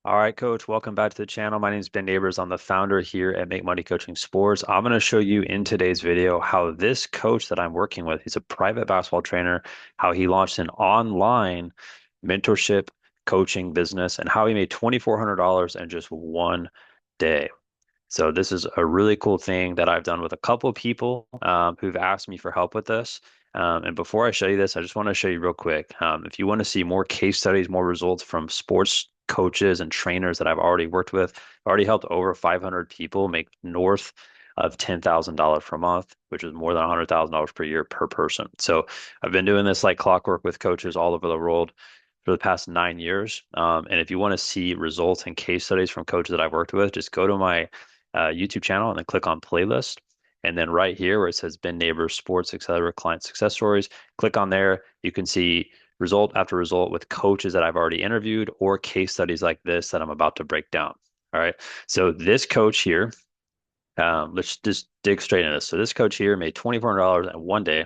All right, coach, welcome back to the channel. My name is Ben Nabers. I'm the founder here at Make Money Coaching Sports. I'm going to show you in today's video how this coach that I'm working with, he's a private basketball trainer, how he launched an online mentorship coaching business and how he made $2,400 in just one day. So this is a really cool thing that I've done with a couple of people who've asked me for help with this. And before I show you this, I just want to show you real quick. If you want to see more case studies, more results from sports coaches and trainers that I've already worked with, I've already helped over 500 people make north of $10,000 per month, which is more than $100,000 per year per person. So I've been doing this like clockwork with coaches all over the world for the past 9 years. And if you want to see results and case studies from coaches that I've worked with, just go to my YouTube channel and then click on playlist. And then right here where it says Ben Nabers Sports Accelerator Client Success Stories, click on there. You can see result after result with coaches that I've already interviewed or case studies like this that I'm about to break down. All right. So this coach here, let's just dig straight into this. So this coach here made $2,400 in one day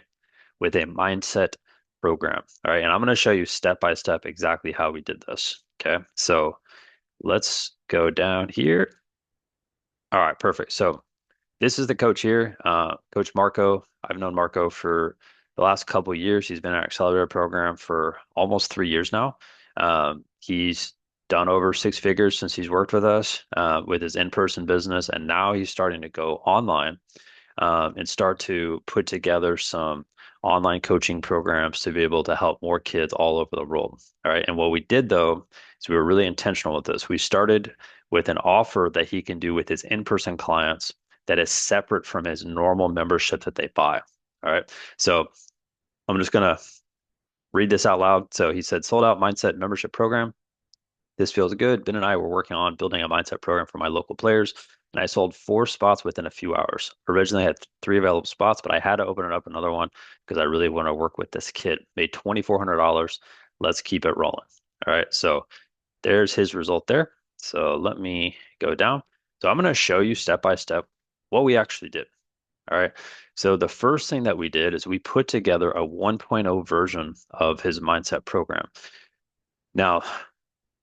with a mindset program. All right. And I'm going to show you step by step exactly how we did this. Okay. So let's go down here. All right, perfect. So this is the coach here, Coach Marco. I've known Marco for the last couple of years. He's been in our accelerator program for almost 3 years now. He's done over six figures since he's worked with us with his in-person business, and now he's starting to go online and start to put together some online coaching programs to be able to help more kids all over the world. All right. And what we did though is we were really intentional with this. We started with an offer that he can do with his in-person clients that is separate from his normal membership that they buy. All right. So I'm just going to read this out loud. So he said, sold out mindset membership program. This feels good. Ben and I were working on building a mindset program for my local players, and I sold four spots within a few hours. Originally, I had three available spots, but I had to open it up another one because I really want to work with this kid. Made $2,400. Let's keep it rolling. All right. So there's his result there. So let me go down. So I'm going to show you step by step what we actually did. All right. So the first thing that we did is we put together a 1.0 version of his mindset program. Now,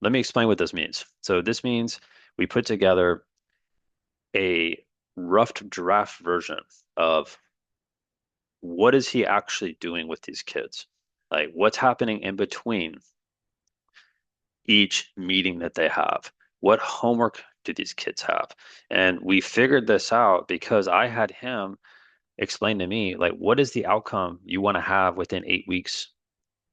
let me explain what this means. So this means we put together a rough draft version of what is he actually doing with these kids? Like what's happening in between each meeting that they have? What homework do these kids have? And we figured this out because I had him explain to me, like, what is the outcome you want to have within 8 weeks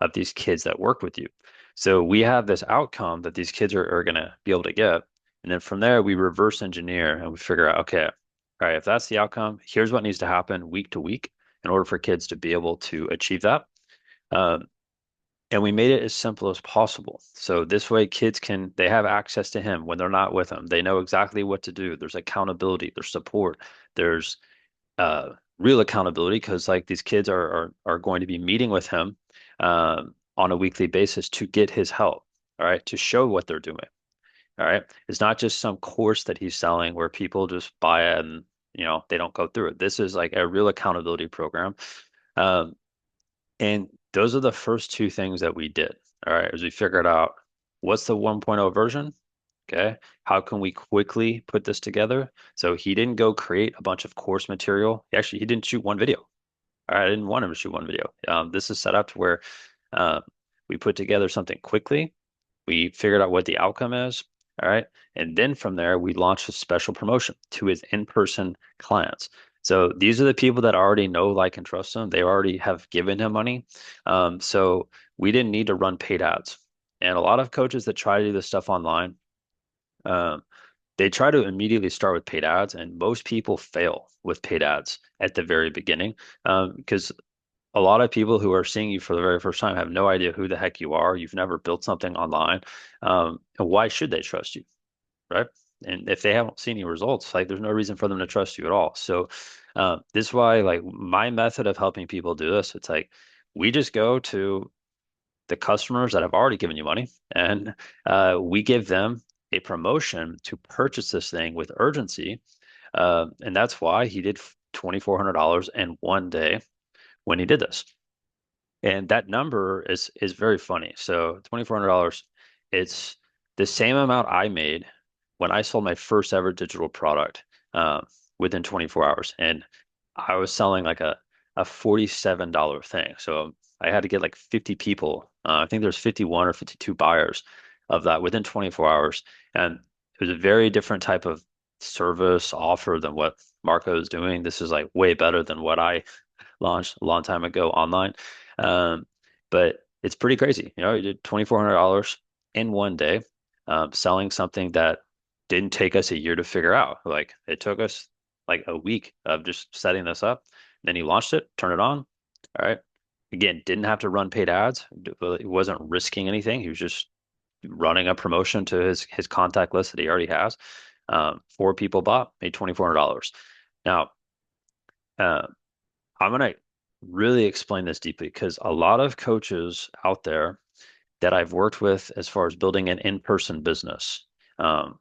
of these kids that work with you? So we have this outcome that these kids are going to be able to get. And then from there, we reverse engineer and we figure out, okay, all right, if that's the outcome, here's what needs to happen week to week in order for kids to be able to achieve that. Um, and we made it as simple as possible. So this way, kids can, they have access to him when they're not with him. They know exactly what to do. There's accountability, there's support, there's real accountability because like these kids are going to be meeting with him on a weekly basis to get his help. All right, to show what they're doing. All right, it's not just some course that he's selling where people just buy it and they don't go through it. This is like a real accountability program, um, and those are the first two things that we did. All right, as we figured out what's the 1.0 version. Okay. How can we quickly put this together? So he didn't go create a bunch of course material. He didn't shoot one video. All right. I didn't want him to shoot one video. This is set up to where uh, we put together something quickly. We figured out what the outcome is. All right. And then from there, we launched a special promotion to his in-person clients. So these are the people that already know, like, and trust him. They already have given him money. So we didn't need to run paid ads. And a lot of coaches that try to do this stuff online, um, they try to immediately start with paid ads, and most people fail with paid ads at the very beginning because a lot of people who are seeing you for the very first time have no idea who the heck you are. You've never built something online. And why should they trust you, right? And if they haven't seen any results, like there's no reason for them to trust you at all. So this is why like my method of helping people do this, it's like we just go to the customers that have already given you money, and we give them a promotion to purchase this thing with urgency. And that's why he did $2,400 in one day when he did this. And that number is very funny. So $2,400, it's the same amount I made when I sold my first ever digital product within 24 hours. And I was selling like a $47 thing. So I had to get like 50 people. I think there's 51 or 52 buyers of that within 24 hours. And it was a very different type of service offer than what Marco is doing. This is like way better than what I launched a long time ago online. Um, but it's pretty crazy. You know, you did $2,400 in one day, selling something that didn't take us a year to figure out. Like it took us like a week of just setting this up. Then he launched it, turned it on. All right. Again, didn't have to run paid ads. He wasn't risking anything. He was just running a promotion to his contact list that he already has. Four people bought, made $2,400. Now, uh, I'm gonna really explain this deeply because a lot of coaches out there that I've worked with as far as building an in-person business, um,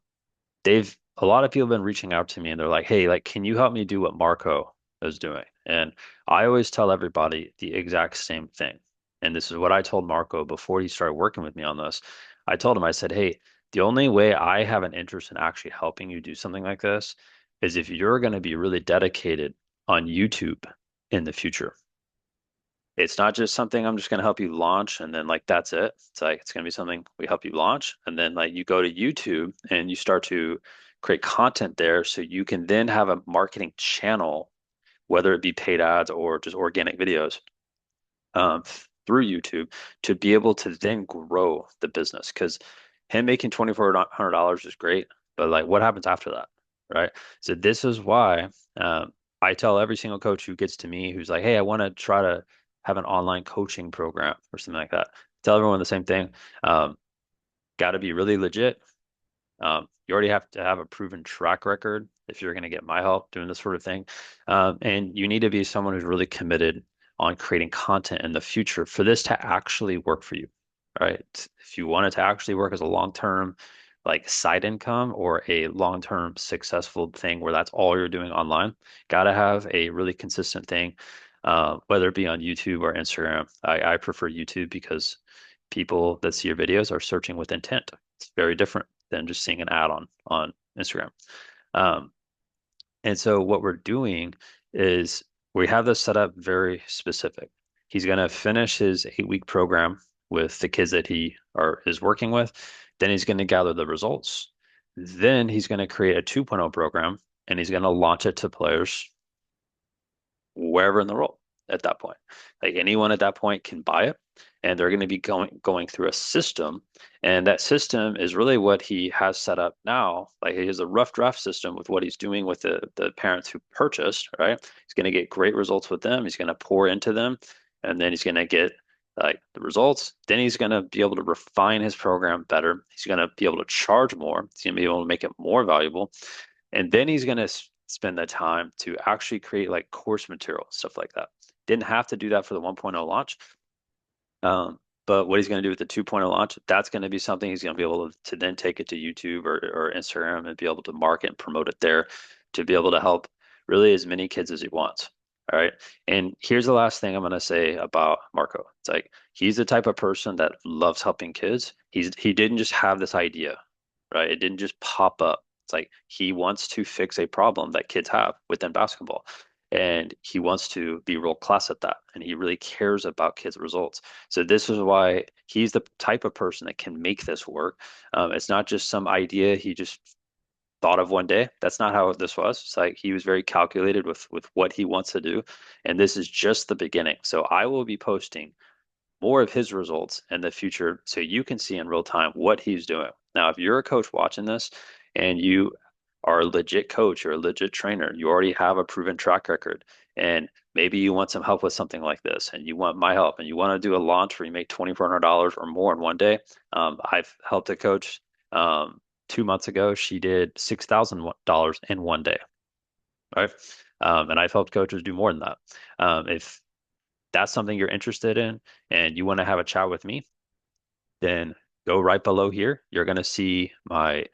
a lot of people have been reaching out to me and they're like, hey, like, can you help me do what Marco is doing? And I always tell everybody the exact same thing. And this is what I told Marco before he started working with me on this. I told him, I said, hey, the only way I have an interest in actually helping you do something like this is if you're going to be really dedicated on YouTube in the future. It's not just something I'm just going to help you launch and then like that's it. It's like it's going to be something we help you launch and then like you go to YouTube and you start to create content there so you can then have a marketing channel, whether it be paid ads or just organic videos um, through YouTube to be able to then grow the business. Because him making $2,400 is great, but like what happens after that, right? So this is why I tell every single coach who gets to me who's like, "Hey, I want to try to have an online coaching program or something like that." Tell everyone the same thing. Got to be really legit. You already have to have a proven track record if you're going to get my help doing this sort of thing. And you need to be someone who's really committed on creating content in the future for this to actually work for you, right? If you want it to actually work as a long-term like side income or a long-term successful thing where that's all you're doing online, got to have a really consistent thing, whether it be on YouTube or Instagram. I prefer YouTube because people that see your videos are searching with intent. It's very different than just seeing an ad on Instagram. Um, and so what we're doing is we have this set up very specific. He's going to finish his 8-week program with the kids that he is working with. Then he's going to gather the results. Then he's going to create a 2.0 program and he's going to launch it to players wherever in the world at that point. Like anyone at that point can buy it, and they're going to be going through a system, and that system is really what he has set up now. Like he has a rough draft system with what he's doing with the parents who purchased, right? He's going to get great results with them. He's going to pour into them, and then he's going to get like the results. Then he's going to be able to refine his program better. He's going to be able to charge more. He's going to be able to make it more valuable. And then he's going to spend the time to actually create like course material, stuff like that. Didn't have to do that for the 1.0 launch. But what he's going to do with the 2.0 launch, that's going to be something he's going to be able to then take it to YouTube or Instagram and be able to market and promote it there to be able to help really as many kids as he wants. All right. And here's the last thing I'm going to say about Marco. It's like he's the type of person that loves helping kids. He didn't just have this idea, right? It didn't just pop up. It's like he wants to fix a problem that kids have within basketball. And he wants to be world class at that. And he really cares about kids' results. So this is why he's the type of person that can make this work. It's not just some idea he just thought of one day. That's not how this was. It's like he was very calculated with what he wants to do. And this is just the beginning. So I will be posting more of his results in the future so you can see in real time what he's doing. Now, if you're a coach watching this and you are a legit coach or a legit trainer, you already have a proven track record, and maybe you want some help with something like this and you want my help and you want to do a launch where you make $2,400 or more in one day. I've helped a coach 2 months ago. She did $6,000 in one day, right? And I've helped coaches do more than that. If that's something you're interested in and you want to have a chat with me, then go right below here. You're going to see my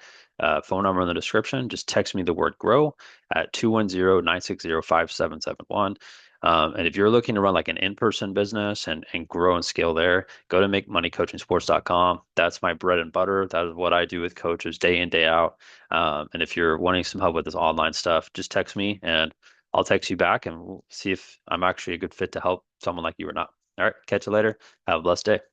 phone number in the description. Just text me the word grow at 210-960-5771. And if you're looking to run like an in-person business and grow and scale there, go to makemoneycoachingsports.com. That's my bread and butter. That is what I do with coaches day in, day out. And if you're wanting some help with this online stuff, just text me and I'll text you back and we'll see if I'm actually a good fit to help someone like you or not. All right, catch you later. Have a blessed day.